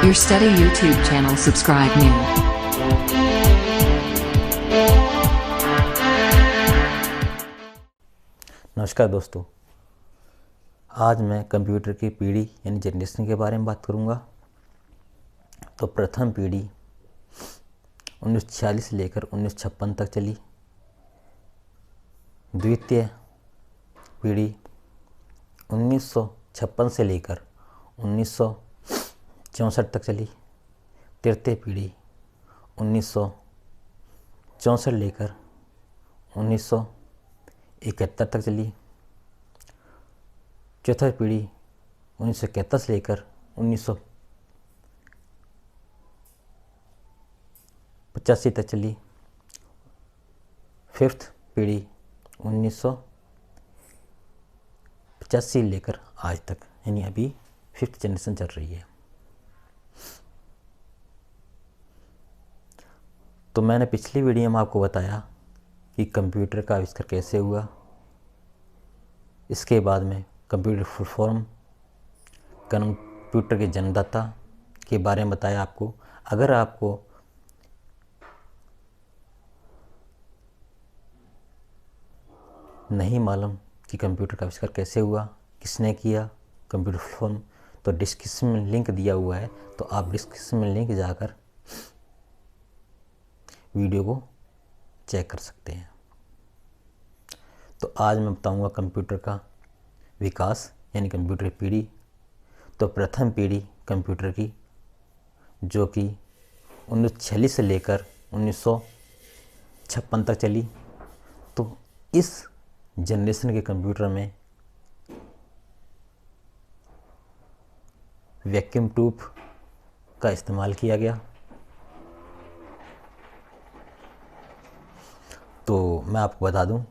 Your study YouTube channel. Subscribe now. नमस्कार दोस्तों, आज मैं कंप्यूटर की पीढ़ी यानी जनरेशन के बारे में बात करूंगा। तो प्रथम पीढ़ी 1946 से लेकर 1956 तक चली। द्वितीय पीढ़ी 1956 से लेकर 1964 तक चली। तृतीय पीढ़ी 1964 लेकर 1971 तक चली। चौथी पीढ़ी 1971 से लेकर 1985 तक चली। फिफ्थ पीढ़ी 1985 लेकर आज तक, यानी अभी फिफ्थ जनरेशन चल रही है। तो मैंने पिछली वीडियो में आपको बताया कि कंप्यूटर का आविष्कार कैसे हुआ। इसके बाद में कंप्यूटर फुल फॉर्म, कंप्यूटर के जन्मदाता के बारे में बताया आपको। अगर आपको नहीं मालूम कि कंप्यूटर का आविष्कार कैसे हुआ, किसने किया, कंप्यूटर फुल फॉर्म, तो डिस्क्रिप्शन में लिंक दिया हुआ है, तो आप डिस्क्रिप्शन में लिंक जाकर वीडियो को चेक कर सकते हैं। तो आज मैं बताऊंगा कंप्यूटर का विकास यानी कंप्यूटर की पीढ़ी। तो प्रथम पीढ़ी कंप्यूटर की, जो कि 1946 से लेकर 1956 तक चली। तो इस जनरेशन के कंप्यूटर में वैक्यूम ट्यूब का इस्तेमाल किया गया। तो मैं आपको बता दूं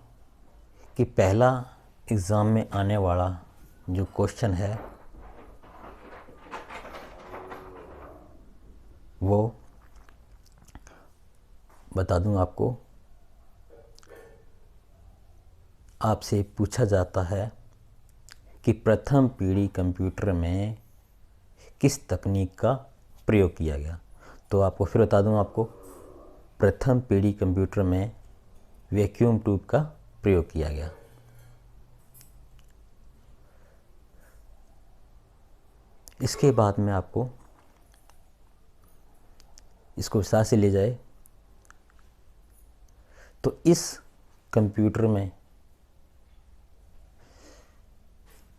कि पहला एग्ज़ाम में आने वाला जो क्वेश्चन है वो बता दूं आपको, आपसे पूछा जाता है कि प्रथम पीढ़ी कंप्यूटर में किस तकनीक का प्रयोग किया गया। तो आपको फिर बता दूं आपको, प्रथम पीढ़ी कंप्यूटर में वैक्यूम ट्यूब का प्रयोग किया गया। इसके बाद में आपको इसको विस्तार से ले जाए तो इस कंप्यूटर में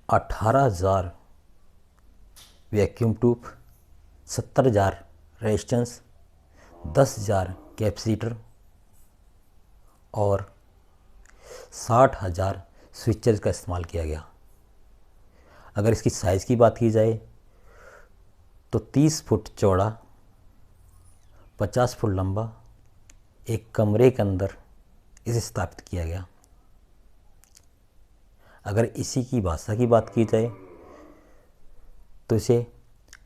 18,000 वैक्यूम ट्यूब, 70,000 रेजिस्टेंस, 10,000 कैपेसिटर और 60,000 स्विचेस का इस्तेमाल किया गया। अगर इसकी साइज़ की बात की जाए तो 30 फुट चौड़ा, 50 फुट लंबा एक कमरे के अंदर इसे स्थापित किया गया। अगर इसी की भाषा की बात की जाए तो इसे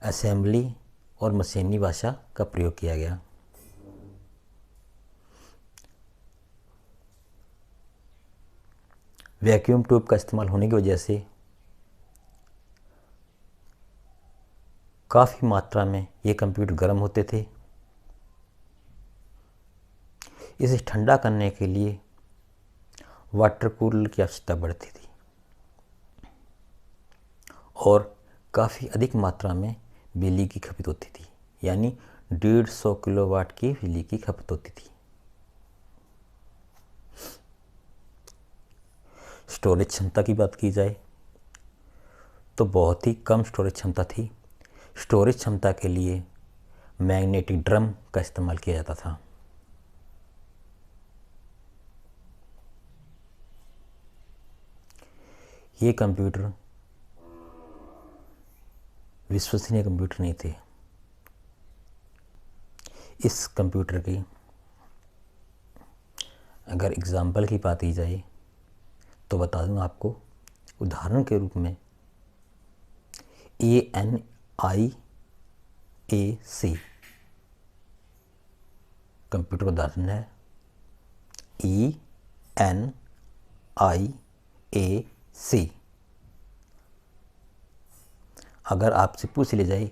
असेंबली और मशीनी भाषा का प्रयोग किया गया। वैक्यूम ट्यूब का इस्तेमाल होने की वजह से काफ़ी मात्रा में ये कंप्यूटर गर्म होते थे। इसे ठंडा करने के लिए वाटर कूलर की आवश्यकता पड़ती थी और काफ़ी अधिक मात्रा में बिजली की खपत होती थी, यानी 150 किलोवाट की बिजली की खपत होती थी। स्टोरेज क्षमता की बात की जाए तो बहुत ही कम स्टोरेज क्षमता थी। स्टोरेज क्षमता के लिए मैग्नेटिक ड्रम का इस्तेमाल किया जाता था। ये कंप्यूटर विश्वसनीय कंप्यूटर नहीं थे। इस कंप्यूटर की अगर एग्जाम्पल की बात की जाए तो बता दूं आपको, उदाहरण के रूप में ANIAC कंप्यूटर उदाहरण है। ENIAC अगर आपसे पूछ ले जाए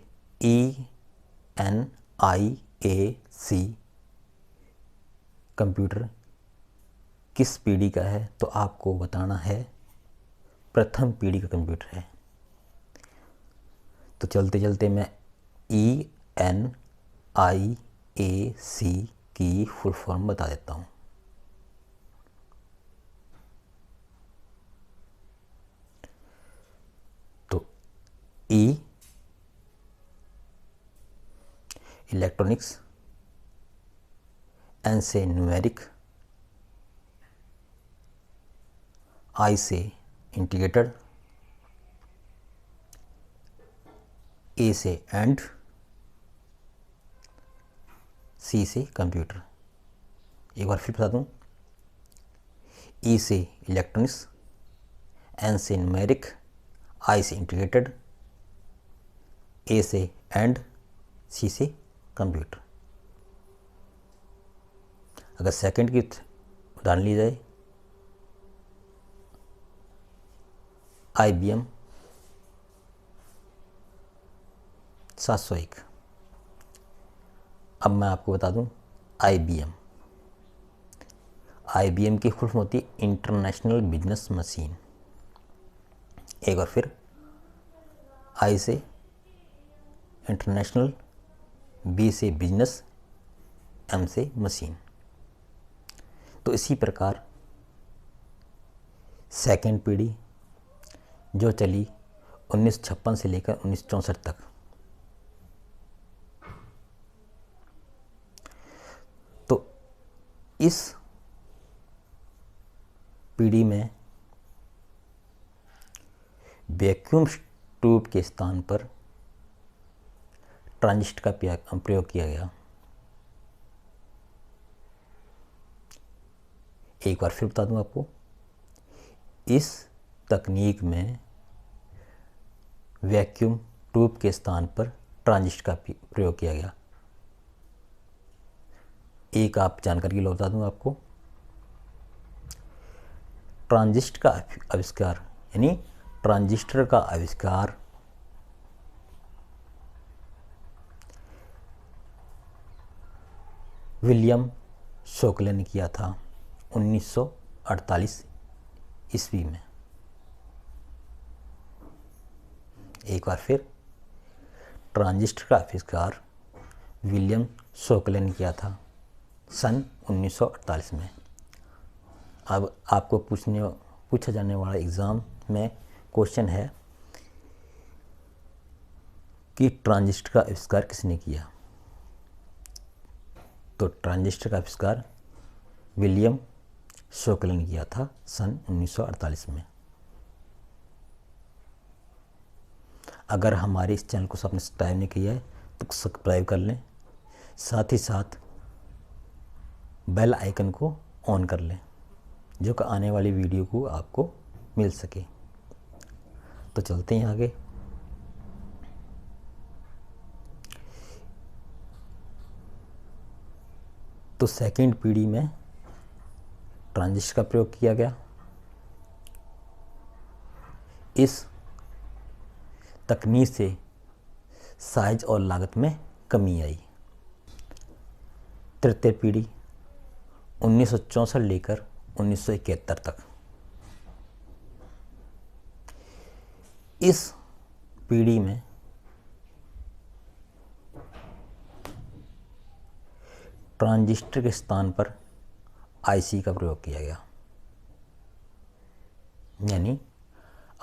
NIAC कंप्यूटर किस पीढ़ी का है, तो आपको बताना है प्रथम पीढ़ी का कंप्यूटर है। तो चलते चलते मैं ENIAC की फुल फॉर्म बता देता हूँ। तो E इलेक्ट्रॉनिक्स, N से न्यूमेरिक, I से इंटीग्रेटेड, A से एंड, C से कंप्यूटर। एक बार फिर बता दूं, E से इलेक्ट्रॉनिक्स, N से न्यूमेरिक, I से इंटीग्रेटेड, A से एंड, C से कंप्यूटर। अगर सेकंड की उदाहरण ली जाए, IBM 701। अब मैं आपको बता दूं IBM की फुल फॉर्म होती है इंटरनेशनल बिजनेस मशीन। एक बार फिर, I से इंटरनेशनल, B से बिजनेस, M से मशीन। तो इसी प्रकार सेकंड पीढ़ी जो चली 1956 से लेकर 1964 तक, तो इस पीढ़ी में वैक्यूम ट्यूब के स्थान पर ट्रांजिस्टर का प्रयोग किया गया। एक बार फिर बता दूं आपको, इस तकनीक में वैक्यूम ट्यूब के स्थान पर ट्रांजिस्टर का प्रयोग किया गया। एक आप जानकारी के लिए बता दूं आपको, ट्रांजिस्टर का आविष्कार यानी ट्रांजिस्टर का आविष्कार विलियम शोकले ने किया था 1948 ईस्वी में। एक बार फिर, ट्रांजिस्टर का आविष्कार विलियम शोकले ने किया था सन 1948 में। अब आपको पूछा जाने वाला एग्ज़ाम में क्वेश्चन है कि ट्रांजिस्टर का आविष्कार किसने किया। तो ट्रांजिस्टर का आविष्कार विलियम शोकले ने किया था सन 1948 में। अगर हमारे इस चैनल को आपने सब्सक्राइब नहीं किया है तो सब्सक्राइब कर लें, साथ ही साथ बेल आइकन को ऑन कर लें जो कि आने वाली वीडियो को आपको मिल सके। तो चलते हैं आगे। तो सेकंड पीढ़ी में ट्रांजिस्टर का प्रयोग किया गया। इस तकनीक से साइज और लागत में कमी आई। तृतीय पीढ़ी 1964 लेकर 1971 तक। इस पीढ़ी में ट्रांजिस्टर के स्थान पर आईसी का प्रयोग किया गया। यानी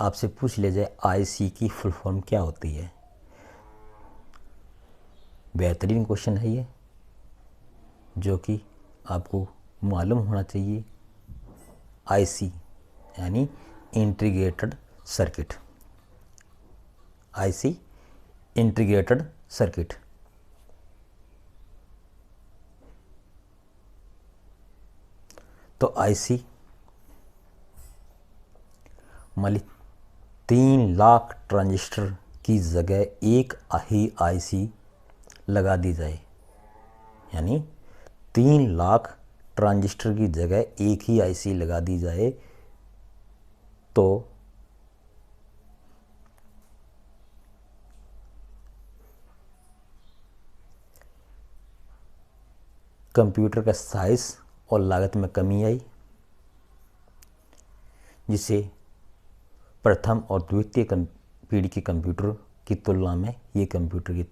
आपसे पूछ लिया जाए आईसी की फुल फॉर्म क्या होती है, बेहतरीन क्वेश्चन है ये जो कि आपको मालूम होना चाहिए। आईसी यानी integrated circuit, IC integrated circuit. तो आईसी मान ली 3 लाख ट्रांजिस्टर की जगह एक ही आईसी लगा दी जाए, यानी 3 लाख ट्रांजिस्टर की जगह एक ही आईसी लगा दी जाए तो कंप्यूटर का साइज़ और लागत में कमी आई, जिससे प्रथम और द्वितीय पीढ़ी के कंप्यूटर की तुलना में ये कंप्यूटर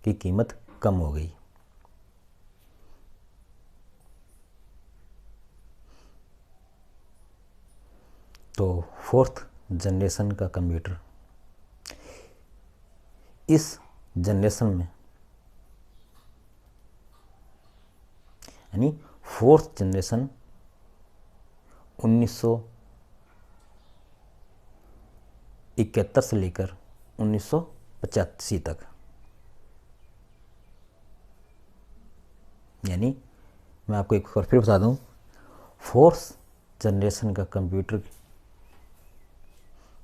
की कीमत कम हो गई। तो फोर्थ जनरेशन का कंप्यूटर, इस जनरेशन में यानी फोर्थ जनरेशन 1971 से लेकर 1985 तक, यानी मैं आपको एक बार फिर बता दूं, फोर्थ जनरेशन का कंप्यूटर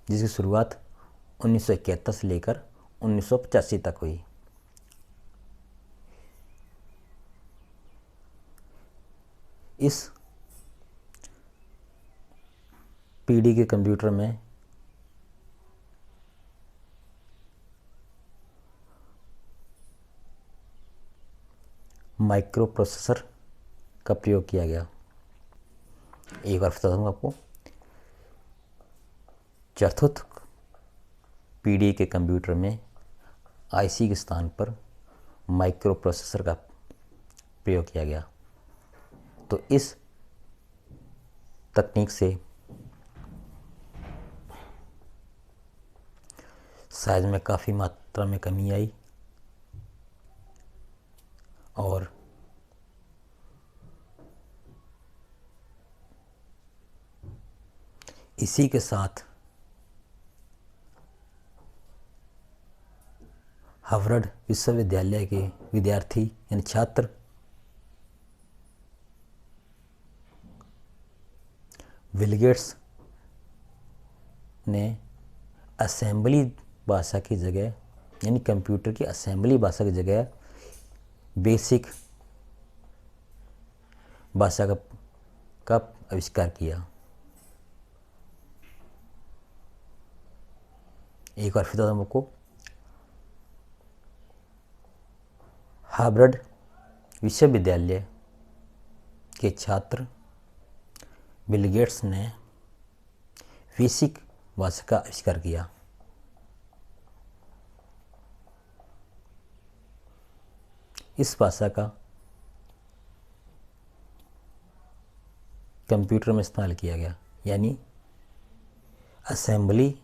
जिसकी शुरुआत 1971 से लेकर 1985 तक हुई, इस पीढ़ी के कंप्यूटर में माइक्रो प्रोसेसर का प्रयोग किया गया। एक बार बता दूंगा आपको, चतुर्थ पीढ़ी के कंप्यूटर में आईसी के स्थान पर माइक्रो प्रोसेसर का प्रयोग किया गया। तो इस तकनीक से साइज में काफ़ी मात्रा में कमी आई और इसी के साथ हार्वर्ड विश्वविद्यालय के विद्यार्थी यानी छात्र बिल गेट्स ने असेंबली भाषा की जगह यानी कंप्यूटर की असेंबली भाषा की जगह बेसिक भाषा का आविष्कार किया। एक बार फिर आपको, हार्वर्ड विश्वविद्यालय के छात्र बिल गेट्स ने बेसिक भाषा का आविष्कार किया। इस भाषा का कंप्यूटर में इस्तेमाल किया गया, यानी असेंबली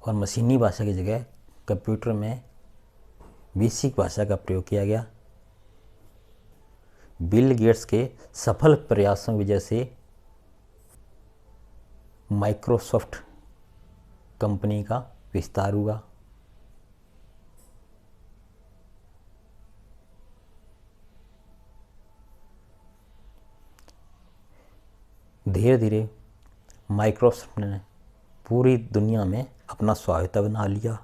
और मशीनी भाषा की जगह कंप्यूटर में बेसिक भाषा का प्रयोग किया गया। बिल गेट्स के सफल प्रयासों की वजह से माइक्रोसॉफ्ट कंपनी का विस्तार हुआ। धीरे धीरे माइक्रोसॉफ्ट ने पूरी दुनिया में अपना स्वायत्ता बना लिया।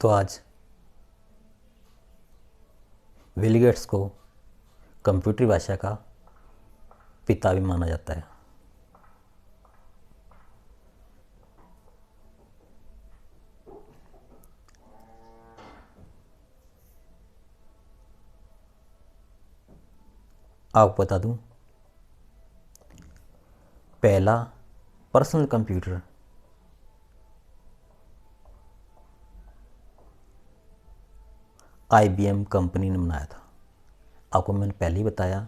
तो आज बिल गेट्स को कंप्यूटर भाषा का पिता भी माना जाता है। आपको बता दूं, पहला पर्सनल कंप्यूटर IBM कंपनी ने बनाया था। आपको मैंने पहले ही बताया,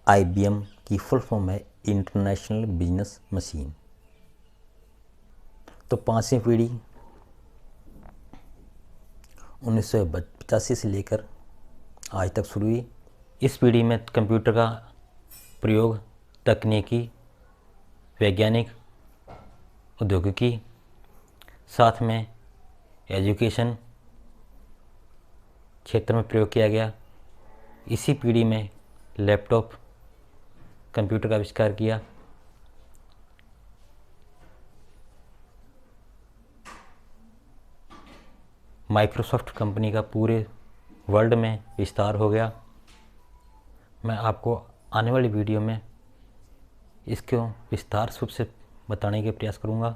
IBM की फुल फॉर्म है इंटरनेशनल बिजनेस मशीन। तो पांचवीं पीढ़ी 1985 से लेकर आज तक शुरू हुई। इस पीढ़ी में कंप्यूटर का प्रयोग तकनीकी, वैज्ञानिक, औद्योगिकी, साथ में एजुकेशन क्षेत्र में प्रयोग किया गया। इसी पीढ़ी में लैपटॉप कंप्यूटर का आविष्कार किया। माइक्रोसॉफ्ट कंपनी का पूरे वर्ल्ड में विस्तार हो गया। मैं आपको आने वाली वीडियो में इसको विस्तार रूप से बताने के प्रयास करूंगा।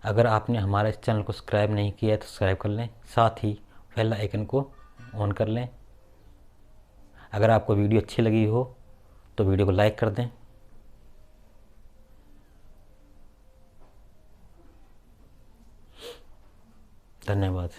अगर आपने हमारे इस चैनल को सब्सक्राइब नहीं किया है तो सब्सक्राइब कर लें, साथ ही बेल आइकन को ऑन कर लें। अगर आपको वीडियो अच्छी लगी हो तो वीडियो को लाइक कर दें। धन्यवाद।